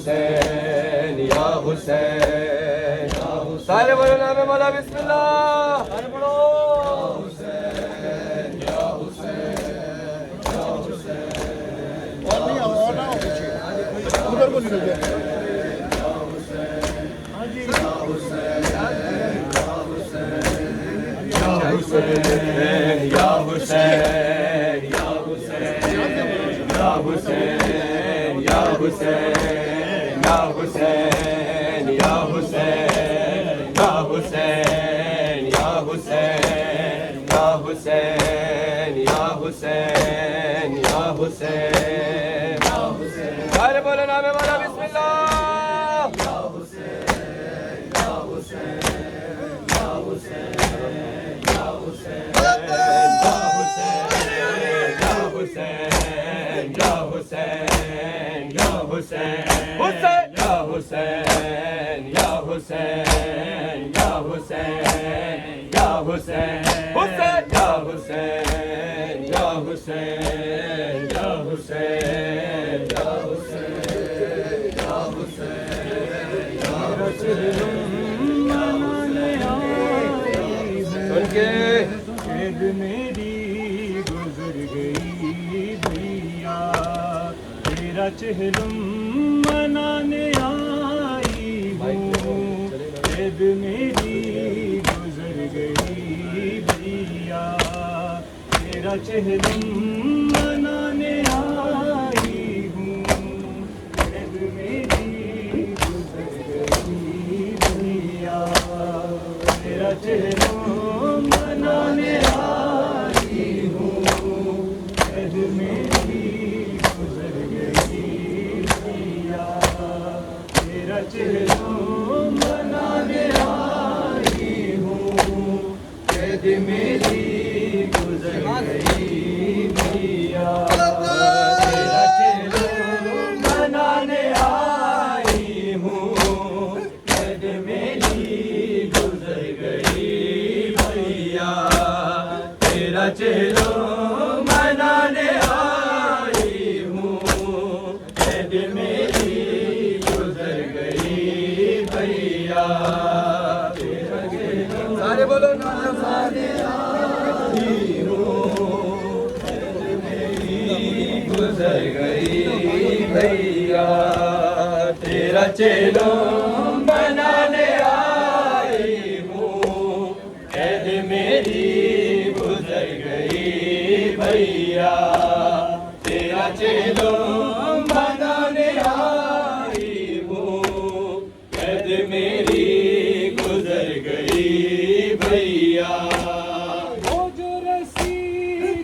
हुसैन या हुसैन। सारे बोलो नाम मौला बिस्मिल्लाह। सारे बोलो हुसैन या हुसैन या हुसैन। और नहीं और ना उधर को निकल गया। हुसैन या हुसैन या हुसैन या हुसैन या हुसैन या हुसैन या हुसैन या हुसैन या हुसैन या हुसैन या हुसैन या हुसैन। अरे बोलो नाम वाला बिस्मिल्लाह। या हुसैन या हुसैन या हुसैन या हुसैन या हुसैन या हुसैन या हुसैन या हुसैन या हुसैन या हुसैन या हुसैन या हुसैन या हुसैन या हुसैन या शायद मेरी गुजर गई भैया तेरा चेहलम मनाने आई हूँ। शायद मेरी गुजर गई भैया तेरा चेहलम मनाने आई हूँ। शायद मेरी गुजर गई भैया तेरा चेहलम मनाने आई हूँ। शायद मेरी गुजर गई भैया तेरा चेहरा मनाने आई हूँ। शायद मेरी गुजर गई भैया तेरा चेहरा मनाने आई हूँ। शायद मेरी गुजर गई भैया तेरा चेहरा मनाने आई हूँ। शायद मेरी गुजर गई भैया तेरा चेहरा सारे बोलो नाम मनाने आई हूँ। शायद मेरी गुजर गई भैया तेरा चेहरा मनाने आई हूँ। शायद मेरी गुजर गई भैया तेरा चेहरा मनाने आई हूँ। शायद मेरी गुजर गई भैया। वो जो रस्सी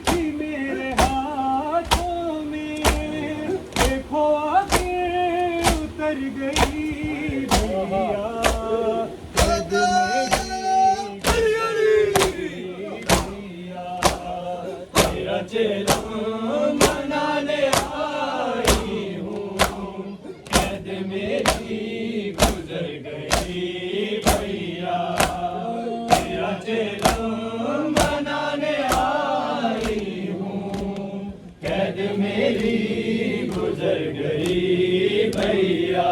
थी मेरे हाथों में देखो आगे उतर गई भैया। शायद तेरा चेहरा मनाने आई हूँ। शायद मेरी गुजर गई भैया तेरा चेहरा मनाने आई हूँ। शायद मेरी गुजर गई भैया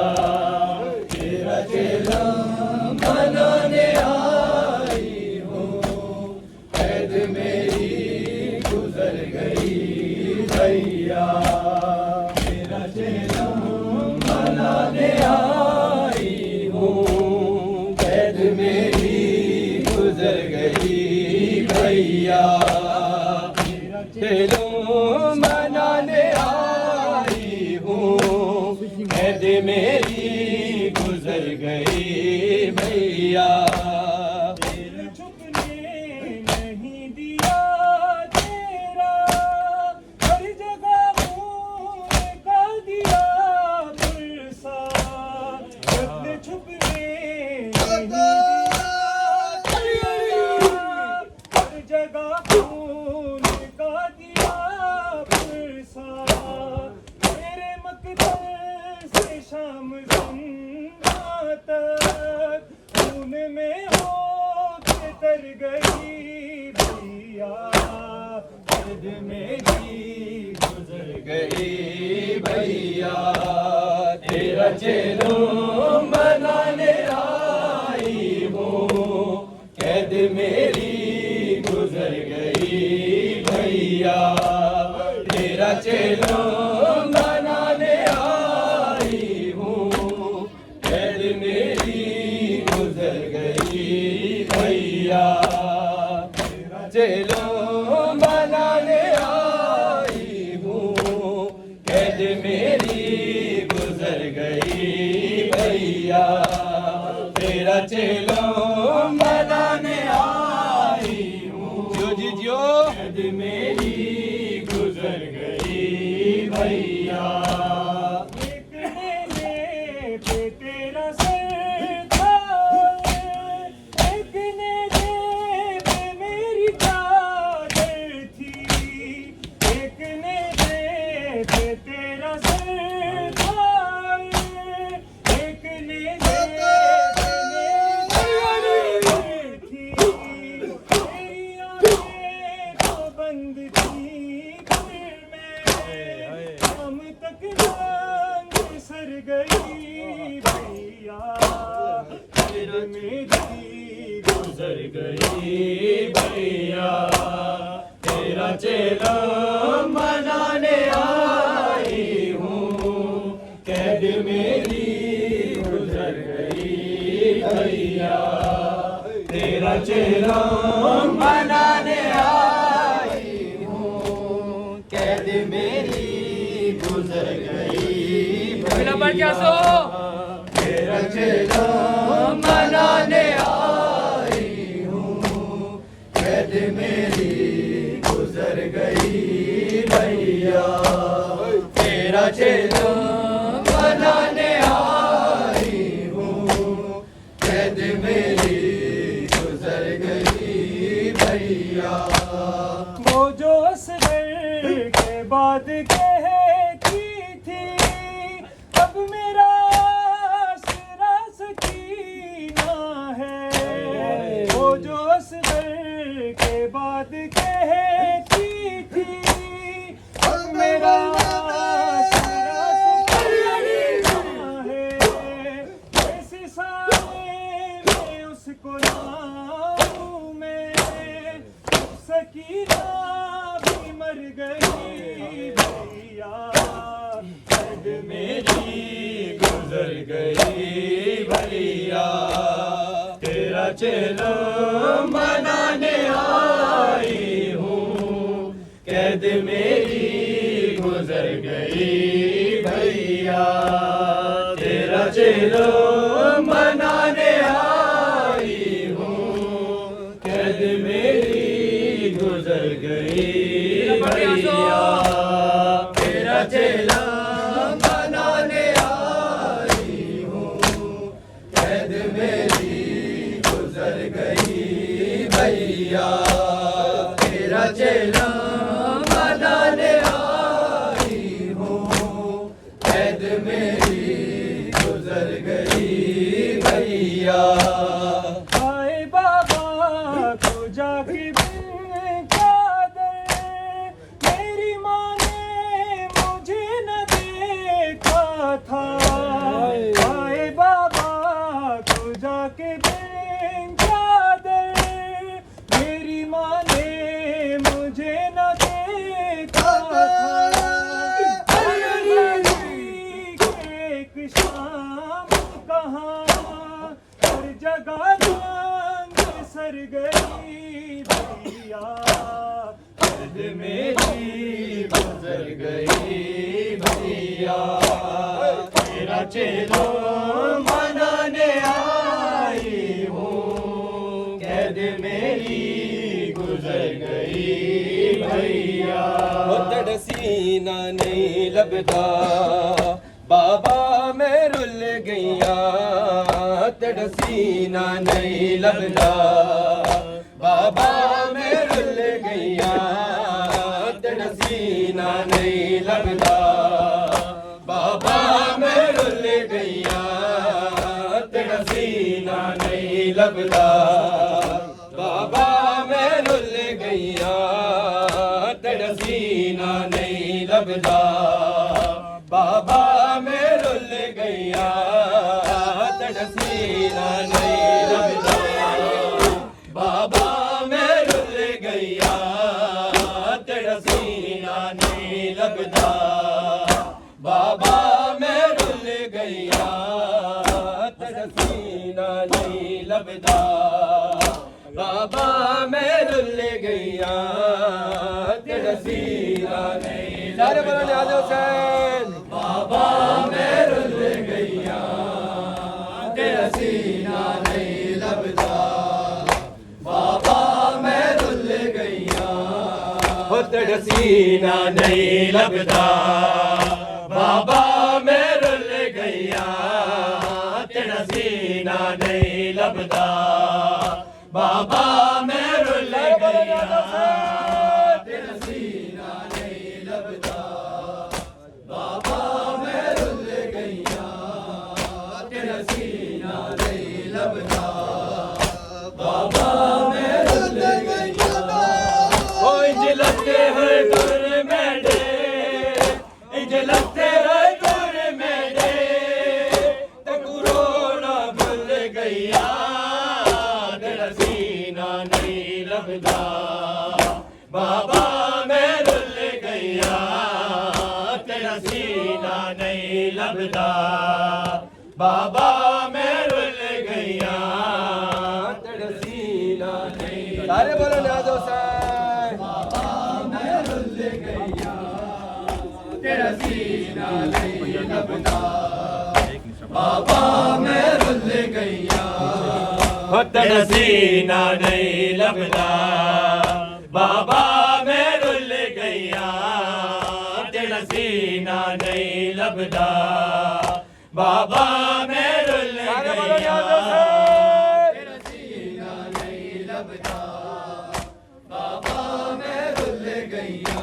तेरा चेहरा मनाने आई हूँ। शायद मेरी गुजर गई भैया तेरा चेहरा मनाने आई हूँ। शायद मेरी गुजर गई भैया तेरा चेहरा मनाने आई हूँ। शायद मेरी गुजर गई भैया। छुपने नहीं दिया तेरा हर जगह खून का दिया पुरसा। छुपने नहीं दिया हर जगह खून का दिया पुरसा। मेरे मकदर से शाम जिंदा तक खून में हो के तर गई भैया। शायद मेरी गुजर गई भैया तेरा तेरा चिलम मनाने आई हूँ, कैद मेरी गुजर गई भैया। तेरा चिलम मनाने आई हूँ, कैद मेरी गुजर गई भैया। तेरा चिलम मनाने आई हूँ, कैद मेरी गुजर गई भैया। तेरा चिलम मनाने आई हूँ, जो जी जो कैद मेरी गुजर गई भैया। एक नेज़े पे तेरा सर था, एक नेज़े पे मेरी चादर थी। एक नेज़े पे तेरा सर था, एक नेज़े पे मेरी चादर थी। तेरी आँखें तो बंद थी, फिर मैं शाम तक मांग सर गई भैया। फिर मेरी गुजर गई भैया। तेरा चिलम मनाने आई हूँ, कैद मेरी गुजर गई भैया। तेरा चिलम मनाने आई हूँ, कैद मेरी गुजर गई भैया। तेरा चिलम मनाने आई हूँ, कैद मेरी गुजर गई भैया। तेरा चिलम मनाने आई हूँ, कैद मेरी गुजर गई भैया। वो जो असगर के बाद कहती थी, अब मेरा आसरा सकीना है। वो जो असगर के बाद कहती थी, अब मेरा आसरा सकीना है। ऐसे साए में उसको लाऊं मैं, सकीना भी मर गई भैया। कैद मेरी गुजर गई भैया। तेरा चिलम मनाने आई हूँ, कैद मेरी गुजर गई भैया। तेरा चिलम मनाने आई हूँ, कैद मेरी गुजर गई भैया। तेरा चिलम मनाने आई हूँ, कैद मेरी गुजर गई भैया। तेरा चिलम मनाने आई हूँ, कैद मेरी गुजर गई भैया। आए बाबा को जाके बिन चादर, मेरी माँ ने मुझे न देखा था। आए बाबा को जाके बिन चादर, मेरी माँ ने मुझे न देखा था। एक शाम कहाँ हर जगह मांग सर गई भैया। कैद मेरी गुजर गई भैया। तेरा चिलम मनाने आई हूँ, कैद मेरी गुजर गई भैया। तड़सीना नहीं लगता, बाबा मैं रुल गईया। तड़सीना नहीं लगता, बाबा मैं रुल गईया। तड़सीना नहीं लगता, बाबा मैं रुल गईया। तड़सीना नहीं लगता, बाबा मैं रुल गईया। तड़सीना नहीं लगता, बाबा मैं रुल गईया। तेरा सीना नहीं लगदा बाबा मैं रुल गया तेरा सीना नहीं लगदा बाबा मैं रुल गया तेरा सीना नहीं लगदा बाबा मैं रुल गया तेरा सीना नहीं सारे बोलो नियाज़ हुसैन बाबा मैं रुल गया तेरा सीना नहीं लगदा बाबा मैं रुल गया हो तेरा सीना नहीं लगदा बाबा मैं रुल गया तेरा सीना नहीं लगदा बाबा मैं रुल गया तेरा सीना नहीं लगदा बाबा मैं रुल गया तेरा सीना नहीं लगदा बाबा मैं रुल गया ओ इंज लगते हैं दूर मेरे इंज लगते हैं दूर मेरे ते कुरोना भूल गया तेरा सीना नहीं लगदा बाबा मैं रुल गया तेरा सीना नहीं लगदा बाबा मैं रुल गया तेरा सीना नहीं सारे बोलो नियाज़ हुसैन बाबा मैं रुल गया तेरा सीना नहीं लगदा बाबा मैं रुल गया तेरा सीना नहीं लगदा बाबा मैं रुल गया तेरा सीना नहीं लगदा बाबा मैं रुल गया तेरा सीना नहीं लगदा बाबा मैं रुल गया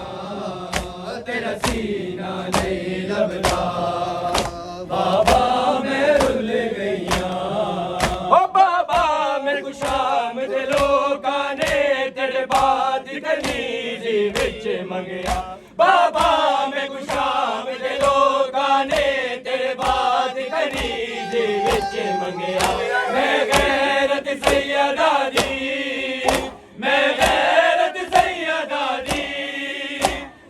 तेरा सीना नहीं लगदा बाबा मैं रुल गया ओ बाबा मेरे को शाम दे लोकां ने तेरे बात कनीज विच मंगया बाबा मेरे को शाम दे लोकां ने तेरे बात कनीज विच मंगया मैं गैरत सैयदा दी मैं गैरत सैयदा दी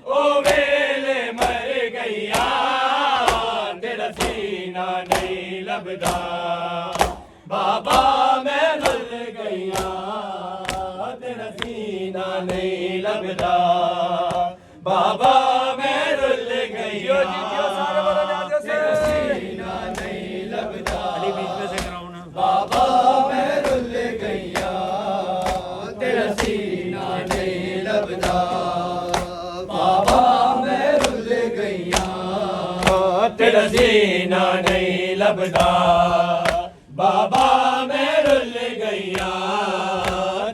ओ वेले मर गया तेरा सीना नहीं लगदा बाबा मैं रुल गया तेरा सीना नहीं लगदा बाबा मैं रुल गया तेरा सीना नहीं लगदा बाबा मैं रुल गया तेरा सीना नहीं लगदा बाबा मैं रुल गया तेरा सीना नहीं लगदा बाबा मैं रुल गया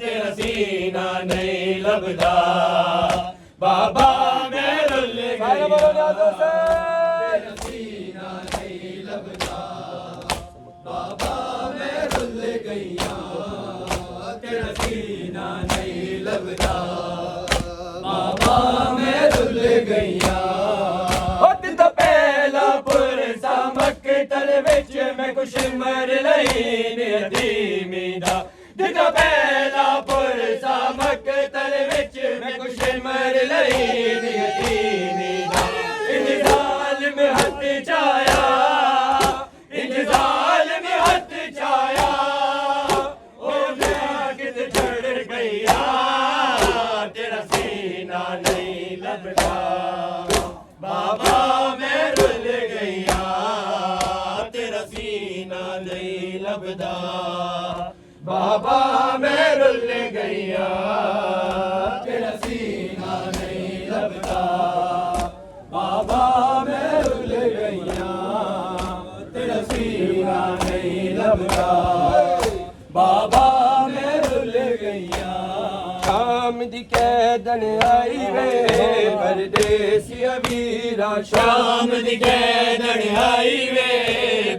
तेरा सीना नहीं लगदा बाबा मैं रुल गया तेरा सीना नहीं लगदा बाबा मैं रुल गया तेरा सीना नहीं लगदा बाबा मैं रुल गया तो पहला पुर सामक तल विच मैं कुछ मर लई नींदी दा दिता पहला पुर सामक तल विच मैं कुछ मर लई नींदी दा इंतजाल में हथ चाया इंतजाल में हथ चाया ओ कित चढ़ गया तेरा सीना नहीं लगदा बाबा मैं रुल गया तेरा सीना नहीं लगदा बाबा मैं रुल गया तेरा सीना नहीं लगदा बाबा मैं रुल गया तेरा सीना नहीं लगदा बाबा मैं रुल गया शाम दी कैदन आई वे परदेसिया वीरा शाम दी कैदन आई वे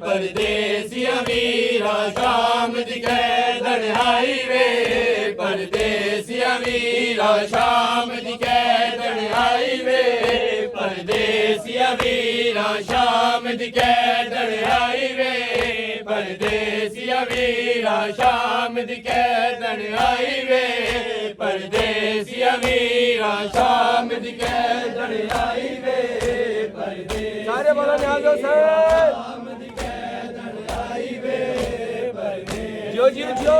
परदेसिया वीरा शाम दी कैदन आई वे परदेसिया वीरा शाम दी कैदन आई वे परदेसिया वीरा शाम दी कैदन आई वे परदेसिया परदेसिया वीरा शाम दी कैदन आई वे परदेसिया वीरा शाम दी कैदन आई वे परदेसिया सारे बोलो न्याजो सर शाम दी कैदन आई वे परदेसिया जियो जियो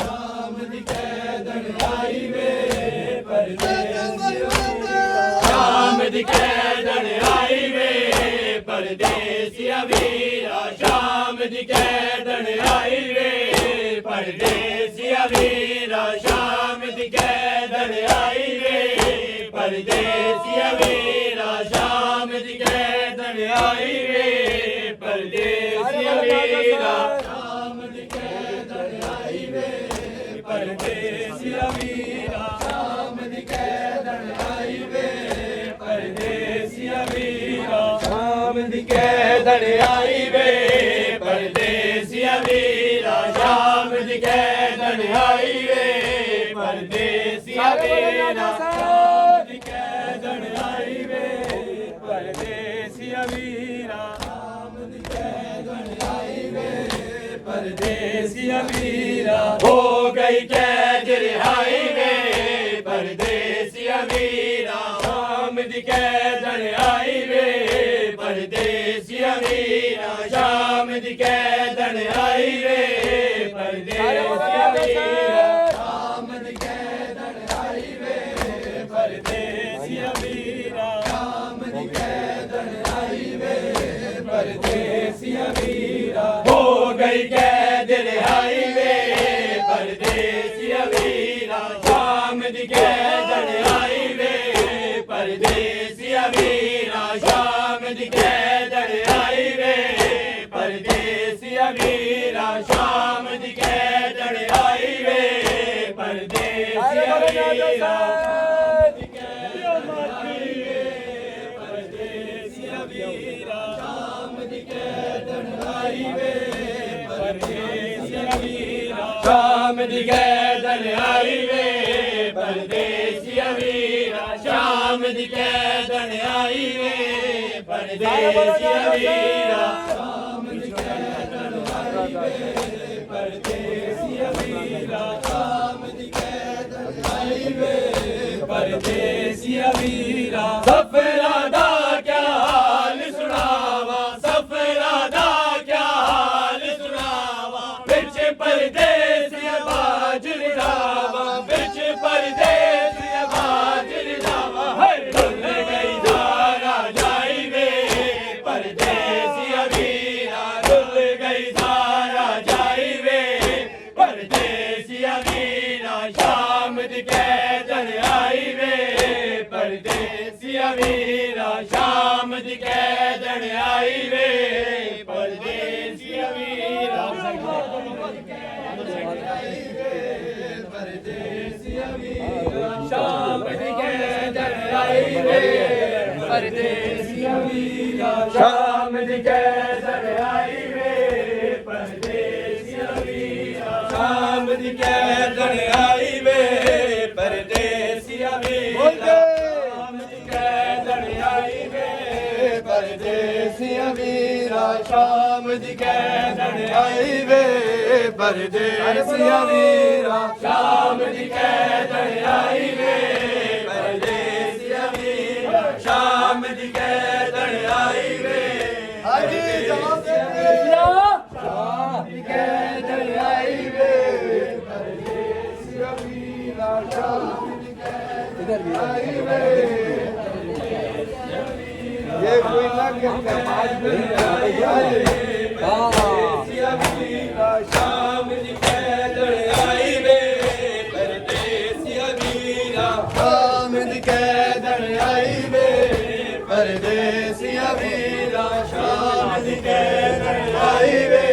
शाम दी कैदन आई वे परदेसिया शाम दी कैदन आई वे परदेसिया वीरा शाम दी कैदन आई वे परदेसिया वीरा शाम दी कैदन आई वे परदेसिया वीरा शाम दी कैदन आई वे परदेसिया वीरा शाम दी कैदन आई वे परदेसिया वीरा शाम दी कैदन आई वे परदेसिया वीरा शाम दी कैदन आई वे परदेसिया वीरा शाम दी कैदन आई वे परदेसिया वीरा शाम दी कैदन आई वे परदेसिया वीरा शाम दी कैदन आई वे परदेसिया वीरा हो गई कैद रिहाई वे परदेसिया वीरा शाम दी कैदन आई वे परदेसिया वीरा शाम दी कैदन आई वे परदेसिया वीरा शाम दी कैदन आई वे परदेसिया वीरा शाम दी कैदन आई वे परदेसिया वीरा हो गई कैद रिहाई वे परदेसिया वीरा शाम दी कैदन आई वे परदेसिया वीरा शाम दी कैदन आई वे परदेसिया वीरा शाम दी कैदन आई वे परदेसिया वीरा परदेसिया वीरा शाम दी कैदन आई वे परदेसिया वीरा शाम दी कैदन आई वे परदेसिया वीरा शाम दी कैदन आई वे परदेसिया वीरा शाम दी कैदन आई वे परदेसिया वीरा शाम दी कैदन आई वे परदेसिया वीरा सफरा दा क्या हाल सुनावा सफरा दा क्या हाल सुनावा बिच परदेसिया बाजर जावा बिच परदेसिया बाजर जावा हर डुल गई धारा जाई वे परदेसिया वीरा डुल गई धारा जाई वे परदेसिया वीरा शाम दी कैदन आई वे परदेसिया वीरा शाम दी कैदन आई वे परदेसिया वीरा परदेसिया वीरा शाम दी कैदन आई वे परदेसिया वीरा शाम दी कैदन आई वे परदेसिया वीरा शाम दी कैदन आई वे परदेसिया वीरा शाम दी कैदन आई वे परदेसिया वीरा शाम दी कैदन आई वे परदेसिया वीरा शाम दी कैदन आई वे परदेसिया वीरा शाम दी कैदन आई वे हाजी जवाब दे शाम दी कैदन आई वे परदेसिया वीरा शाम दी कैदन आई वे ये कोई ना कहता आज भी परदेसिया वीरा शाम दी कैदन आई वे परदेसिया वीरा शाम दी कैदन आई वे परदेसिया वीरा शाम दी कैदन आई वे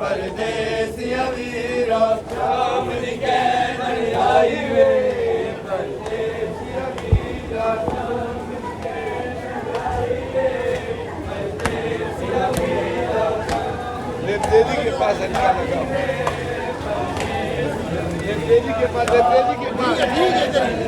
परदेसिया वीरा शाम दी कैदन आई वे परदेसिया वीरा देवी के पास अच्छा लगा देवी के पास देवी के पास ठीक है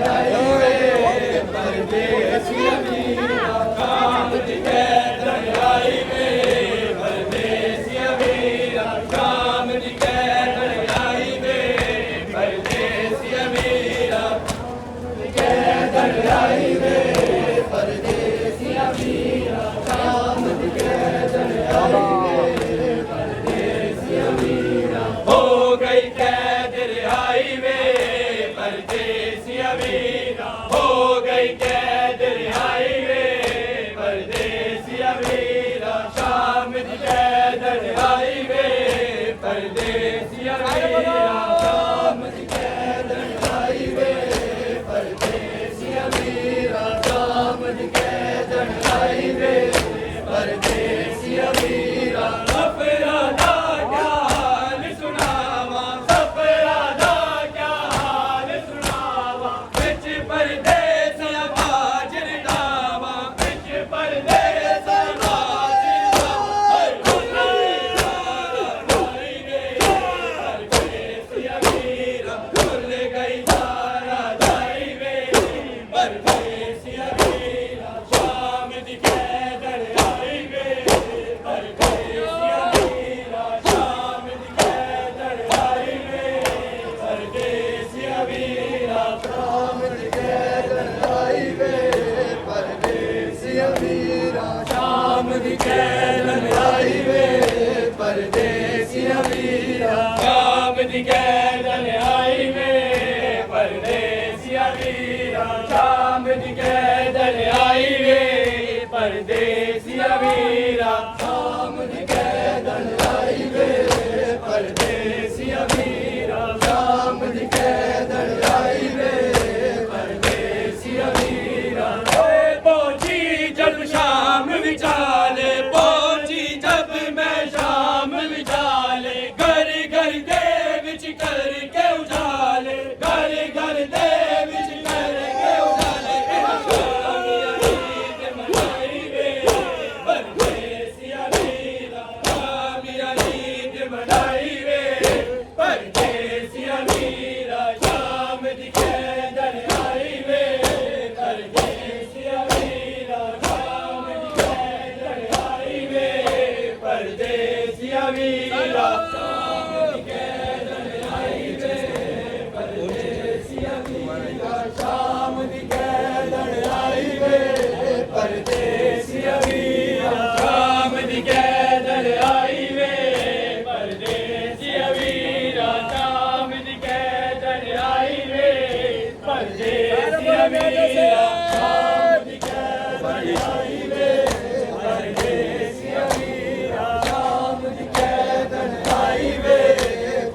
परदेसिया वीरा शाम दी कैदन आई वे परदेसिया वीरा शाम दी कैदन आई वे परदेसिया वीरा शाम दी कैदन आई वे परदेसिया वीरा शाम दी कैदन आई वे परदेसिया वीरा पहुंची जब शाम विचाले पहुंची जब मैं शाम विचाले घर घर दे विच करके उजाले घर घर दे विच करके उजाले शामिया ईद मनाई वे परदेसिया वीरा शामिया ईद मनाई वे परदेसिया वीरा शाम दी कैदन आई वे परदेसिया वीरा शाम दी कैदन आई वे परदेसिया वीरा शाम दी कैदन आई वे परदेसिया वीरा शाम दी कैदन आई वे परदेसिया वीरा शाम दी कैदन आई वे परदेसिया वीरा शाम दी कैदन आई वे परदेसिया वीरा शाम दी कैदन आई वे परदेसिया वीरा शाम दी कैदन आई वे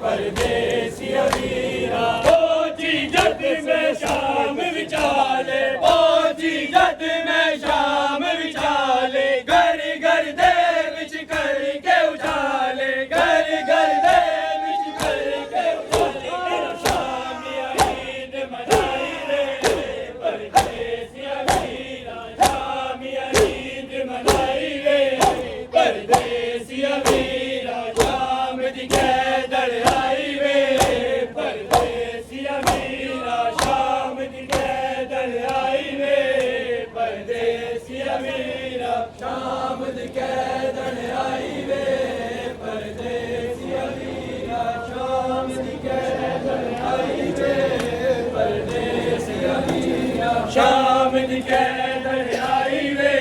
परदेसिया वीरा पहुंची जद मैं शाम विचाले पहुंची जद मैं शाम विचाले घर घर दे विच करके उजाले घर घर दे विच करके उजाले शामिया ईद मनाई रे परदेसिया वीरा शामिया ईद मनाई रे परदेसिया वीरा शाम दी कैदन आई वे परदेसिया वीरा शाम दी कैदन आई वे परदेसिया वीरा शाम दी कैदन आई वे परदेसिया वीरा शाम दी कैदन आई वे परदेसिया वीरा शाम दी कैदन आई वे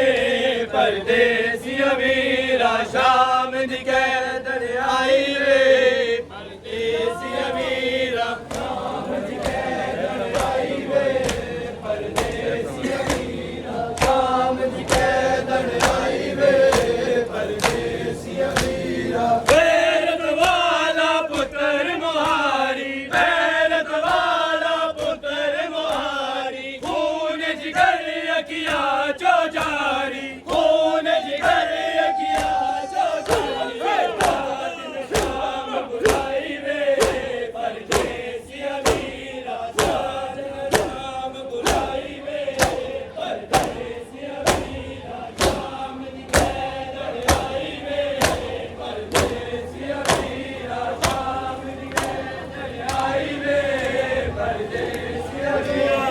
परदेसिया वीरा शाम दी कैदन आई वे परदेसिया वीरा शाम दी कैदन आई वे परदेसिया वीरा शाम दी कैदन आई वे परदेसिया वीरा गैरत वाला पुत्र मुहारी गैरत वाला पुत्र मुहारी खून जिगर अखिया चो जारी खून जिगर अखिया चो जारी शाम बुलाई वे परदेसिया वीरा शाम बुलाई वे परदेसिया वीरा शाम दी कैदन आई वे परदेसिया वीरा शाम दी कैदन आई वे परदेसिया वीरा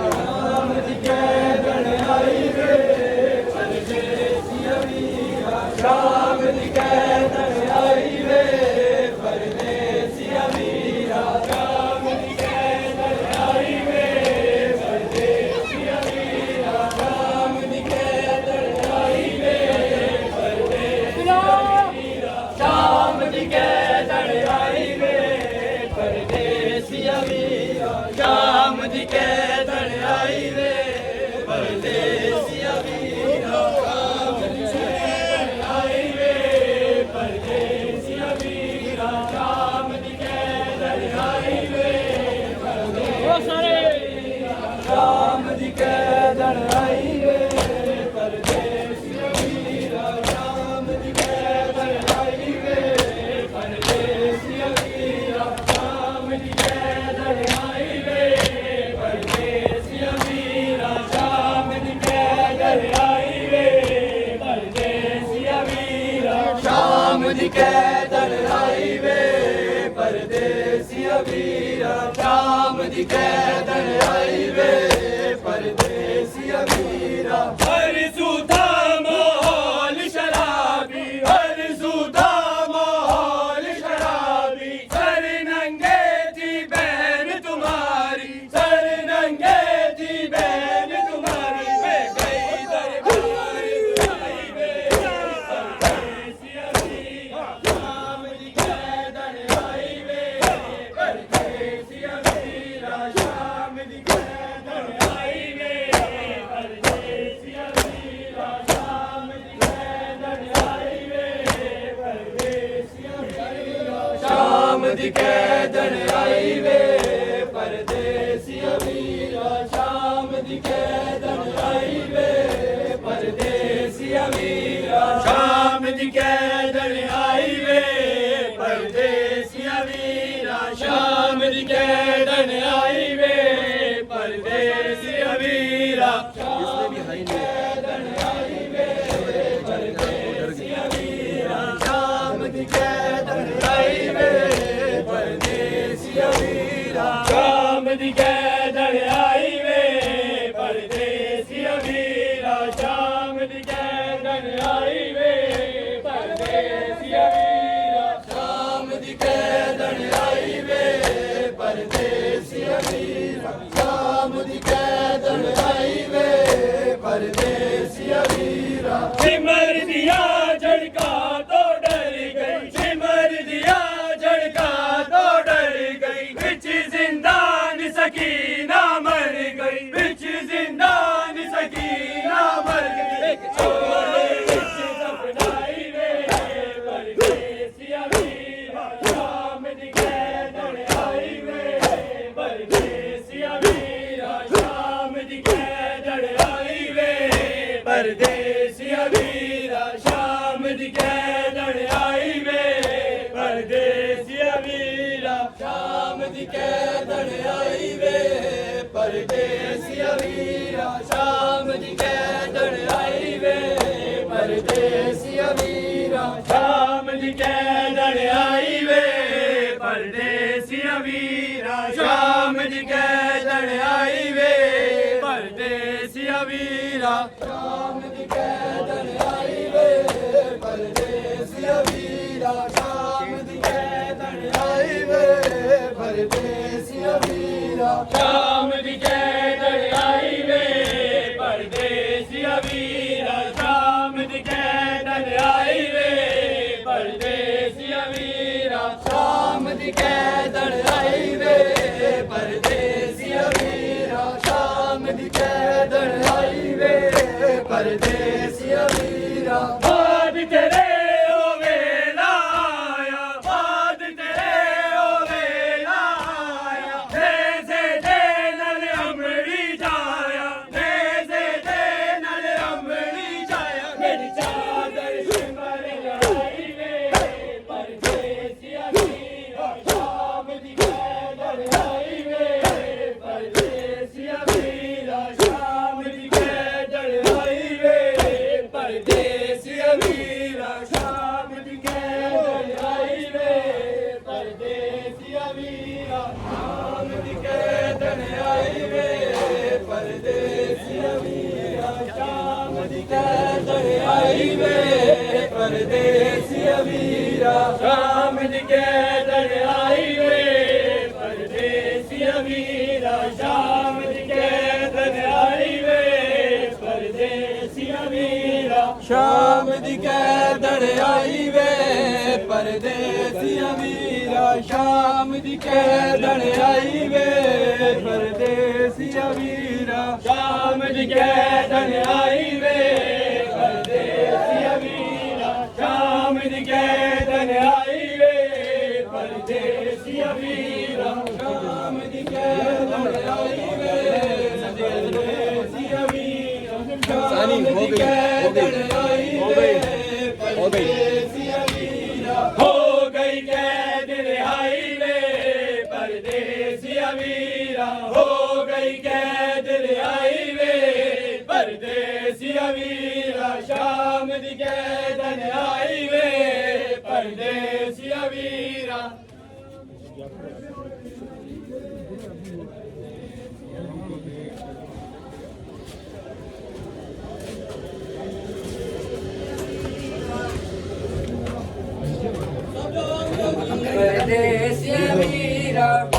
शाम दी कैदन आई वे परदेसिया वीरा शाम दी कैदन आई वे परदेसिया वीरा शाम दी कैदन आई वे परदेसिया वीरा शाम दी कैदन आई वे परदेसिया वीरा शाम दी कैदन आई वे परदेसिया वीरा शाम दी कैदन आई वे परदेसिया वीरा शाम दी कैदन आई वे परदेसिया वीरा शाम दी कैदन आई वे शाम दी कैदन आई वे परदेसिया वीरा शाम दी कैदन आई वे परदेसिया वीरा शाम दी कैदन आई वे परदेसिया वीरा शाम दी कैदन आई वे परदेसिया वीरा शाम दी कैदन आई वे परदेसिया वीरा शाम दी कैदन आई वे परदेसिया वीरा हर सुधा माहौल शराबी हर सुधा माहौल शराबी सर नंगे थी बहन तुम्हारी सर नंगे थी बहन तुम्हारी मैं गई दरबार बुलाई वे परदेसिया वीरा ਦੀ ਕੈਦਣ ਆਈ ਵੇ ਪਰਦੇਸੀਆ ਵੀਰਾ ਸ਼ਾਮ ਦੀ ਕੈਦਣ ਆਈ ਵੇ ਪਰਦੇਸੀਆ ਵੀਰਾ ਸ਼ਾਮ ਦੀ ਕੈਦਣ ਆਈ ਵੇ ਪਰਦੇਸੀਆ ਵੀਰਾ ਸ਼ਾਮ ਦੀ ਕੈਦਣ ਆਈ ਵੇ ਪਰਦੇਸੀਆ ਵੀਰਾ इसमें भी हाई नहीं ਸ਼ਾਮ ਦੀ ਕੈਦਣ ਆਈ ਵੇ ਪਰਦੇਸੀਆ ਵੀਰਾ ਸ਼ਾਮ ਦੀ ਕੈਦਣ ਆਈ ਵੇ ਪਰਦੇਸੀਆ ਵੀਰਾ ਸ਼ਾਮ ਦੀ ਕੈਦਣ ਆਈ ਵੇ ਪਰਦੇਸੀਆ ਵੀਰਾ ਸ਼ਾਮ ਦੀ ਕੈਦਣ ਆਈ ਵੇ ਪਰਦੇਸੀਆ ਵੀਰਾ ਸ਼ਾਮ ਦੀ ਕੈਦਣ ਆਈ ਵੇ ਪਰਦੇਸੀਆ ਵੀਰਾ ਸਿਮਰ ਦਿਆ ਝੜਕਾ ਤੋਂ ਡਰ ਗਈ ਸਿਮਰ ਦਿਆ ਝੜਕਾ ਤੋਂ ਡਰ ਗਈ ਵਿੱਚ ਜ਼ਿੰਦਾਨ ਸਕੀਨਾ ਮਰ ਗਈ ਵਿੱਚ ਜ਼ਿੰਦਾਨ ਸਕੀਨਾ ਮਰ ਗਈ ਇੱਕ ਛੋਲੇ ਵਿੱਚ ਦਫਨਾਈ ਵੇ ਪਰਦੇਸੀਆ ਵੀਰਾ ਸ਼ਾਮ ਦੀ ਕੈਦਣ ਆਈ ਵੇ ਪਰਦੇਸੀਆ ਵੀਰਾ ਸ਼ਾਮ ਦੀ ਕੈਦਣ ਆਈ ਵੇ ਪਰਦੇਸੀਆ ਵੀਰਾ ਸ਼ਾਮ ਦੀ ਕੈਦਣ ਆਈ ਵੇ ਪਰਦੇਸੀਆ ਵੀਰਾ ਸ਼ਾਮ ਦੀ ਕੈਦਣ ਆਈ ਵੇ ਪਰਦੇਸੀਆ ਵੀਰਾ ਸ਼ਾਮ ਦੀ ਕੈਦਣ ਆਈ ਵੇ ਪਰਦੇਸੀਆ ਵੀਰਾ ਸ਼ਾਮ ਦੀ ਕੈਦਣ ਆਈ ਵੇ ਪਰਦੇਸੀਆ ਵੀਰਾ ਸ਼ਾਮ ਦੀ ਕੈਦਣ ਆਈ ਵੇ ਪਰਦੇਸੀਆ ਵੀਰਾ ਸ਼ਾਮ ਦੀ ਕੈਦਣ ਆਈ ਵੇ ਪਰਦੇਸੀਆ ਵੀਰਾ ਸ਼ਾਮ ਦੀ ਕੈਦਣ ਆਈ ਵੇ ਪਰਦੇਸੀਆ ਵੀਰਾ ਸ਼ਾਮ ਦੀ ਕੈਦਣ ਆਈ ਵੇ ਪਰਦੇਸੀਆ ਵੀਰਾ ਸ਼ਾਮ ਦੀ ਕੈਦਣ ਆਈ ਵੇ ਪਰਦੇਸੀਆ ਵੀਰਾ ਸ਼ਾਮ ਦੀ ਕੈਦਣ ਆਈ ਵੇ ਪਰਦੇਸੀਆ ਵੀਰਾ ਸ਼ਾਮ ਦੀ ਕੈਦਣ ਆਈ ਵੇ ਪਰਦੇਸੀਆ ਵੀਰਾ ਬਾਦ ਤੇਰੇ ਓ ਵੇਲਾ ਆਇਆ ਬਾਦ ਤੇਰੇ ਓ ਵੇਲਾ ਆਇਆ ਦੇਸੇ ਦੇ ਨਾਲ ਅੰਮੜੀ ਜਾਇਆ ਦੇਸੇ ਦੇ ਨਾਲ ਅੰਮੜੀ ਜਾਇਆ ਮੇਰੀ ਚਾਦਰ ਸਿਮਰ ਲਾਈ ਵੇ ਪਰਦੇਸੀਆ ਵੀਰਾ ਸ਼ਾਮ ਦੀ ਕੈਦਣ ਆਈ ਵੇ ਪਰਦੇਸੀਆ ਵੀਰਾ ਸ਼ਾਮ ਦੀ ਕੈਦਣ ਆਈ ਵੇ ਪਰਦੇਸੀਆ ਵੀਰਾ ਸ਼ਾਮ ਦੀ ਕੈਦਣ ਆਈ ਵੇ ਪਰਦੇਸੀਆ ਵੀਰਾ ਸ਼ਾਮ ਦੀ ਕੈਦਣ ਆਈ ਵੇ ਪਰਦੇਸੀਆ ਵੀਰਾ ਸ਼ਾਮ ਦੀ ਕੈਦਣ ਆਈ ਵੇ ਪਰਦੇਸੀਆ ਵੀਰਾ ਸ਼ਾਮ ਦੀ ਕੈਦਣ ਆਈ ਵੇ ਪਰਦੇਸੀਆ ਵੀਰਾ ਸ਼ਾਮ ਦੀ ਕੈਦਣ ਆਈ ਵੇ ਪਰਦੇਸੀਆ ਵੀਰਾ ਸ਼ਾਮ ਦੀ ਕੈਦਣ ਆਈ ਵੇ ਪਰਦੇਸੀਆ ਵੀਰਾ ਸ਼ਾਮ ਦੀ ਕੈਦਣ ਆਈ ਵੇ ਪਰਦੇਸੀਆ ਵੀਰਾ ਸ਼ਾਮ ਦੀ ਕੈਦਣ ਆਈ ਵੇ ਪਰਦੇਸੀਆ ਵੀਰਾ ਸ਼ਾਮ ਦੀ ਕੈਦਣ ਆਈ ਵੇ ਪਰਦੇਸੀਆ ਵੀਰਾ ਸ਼ਾਮ ਦੀ ਕੈਦਣ ਆਈ ਵੇ ਪਰਦੇਸੀਆ ਵੀਰਾ सानी हो गई हो गई हो गई कैद रिहाई वे परदेसिया वीरा हो गई कैद रिहाई वे परदेसिया वीरा शाम दी कैदन आई वे परदेसिया वीरा परदेसिया वीरा